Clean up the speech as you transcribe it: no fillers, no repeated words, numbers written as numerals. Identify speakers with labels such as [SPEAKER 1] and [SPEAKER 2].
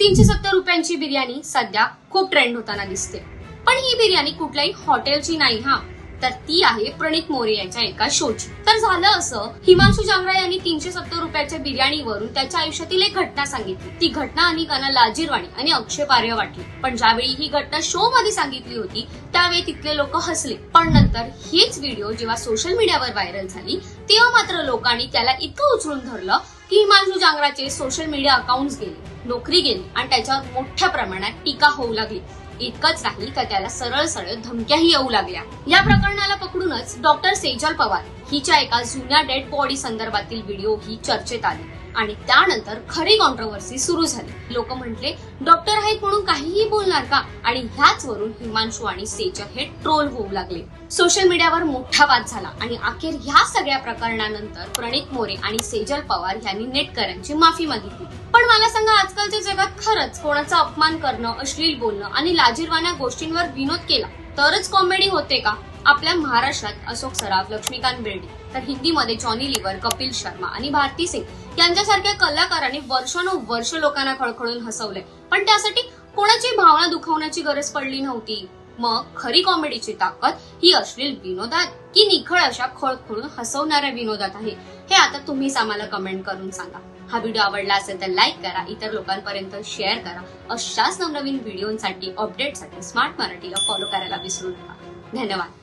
[SPEAKER 1] 370 रुपयांची बिर्याणी सध्या खूप ट्रेंड होताना दिसते. पण ही बिर्याणी कुठल्याही हॉटेलची नाही हा, तर ती आहे प्रणित मोरे यांच्या एका शोची. तर झालं असं, हिमांशू जांगरा यांनी 370 रुपयाच्या बिर्याणीवरून त्याच्या आयुष्यातील एक घटना सांगितली. ती घटना अनेकांना लाजिरवाणी आणि आक्षेपार्ह वाटली. पण ज्यावेळी ही घटना शो मध्ये सांगितली होती त्यावेळी तिथले लोक हसले. पण नंतर हीच व्हिडिओ जेव्हा सोशल मीडियावर व्हायरल झाली तेव्हा मात्र लोकांनी त्याला इतकं उचलून धरलं की हिमांशू जांगराचे सोशल मीडिया अकाउंट्स गेले, नोकरी गेली आणि त्याच्यावर मोठ्या प्रमाणात टीका होऊ लागली. इतकंच नाही तर त्याला सरळ सरळ धमक्याही येऊ लागल्या. या प्रकरणाला पकडूनच डॉक्टर सेजल पवार हिच्या एका जुन्या डेड बॉडी संदर्भातील व्हिडिओ ही चर्चेत आली आणि त्यानंतर खरी कॉन्ट्रोव्हर्सी सुरू झाली. लोक म्हटले डॉक्टर आहेत म्हणून काहीही बोलणार का, आणि ह्याच वरून हिमांशू आणि सेजल हे ट्रोल होऊ लागले. सोशल मीडियावर मोठा वाद झाला आणि अखेर ह्या सगळ्या प्रकरणानंतर प्रणित मोरे आणि सेजल पवार यांनी नेटकऱ्यांची माफी मागितली. पण मला सांगा, आजकालच्या जगात खरंच कोणाचा अपमान करणं, अश्लील बोलणं आणि लाजिरवाण्या गोष्टींवर विनोद केला तरच कॉमेडी होते का? आपल्या महाराष्ट्रात अशोक सराफ, लक्ष्मीकांत बेर्डे, तर हिंदीमध्ये जॉनी लिव्हर, कपिल शर्मा आणि भारती सिंग यांच्यासारख्या कलाकारांनी वर्षानुवर्ष लोकांना खळखळून हसवले. पण त्यासाठी कोणाची भावना दुखावण्याची गरज पडली नव्हती. मग खरी कॉमेडीची ताकद ही अश्लील विनोदात की निखळ अशा खळखळून हसवणाऱ्या विनोदात आहे? हे आता तुम्हीच आम्हाला कमेंट करून सांगा. हा व्हिडिओ आवडला असेल तर लाईक करा, इतर लोकांपर्यंत शेअर करा. अशाच नवनवीन व्हिडिओसाठी, अपडेटसाठी स्मार्ट मराठीला फॉलो करायला विसरू नका. धन्यवाद.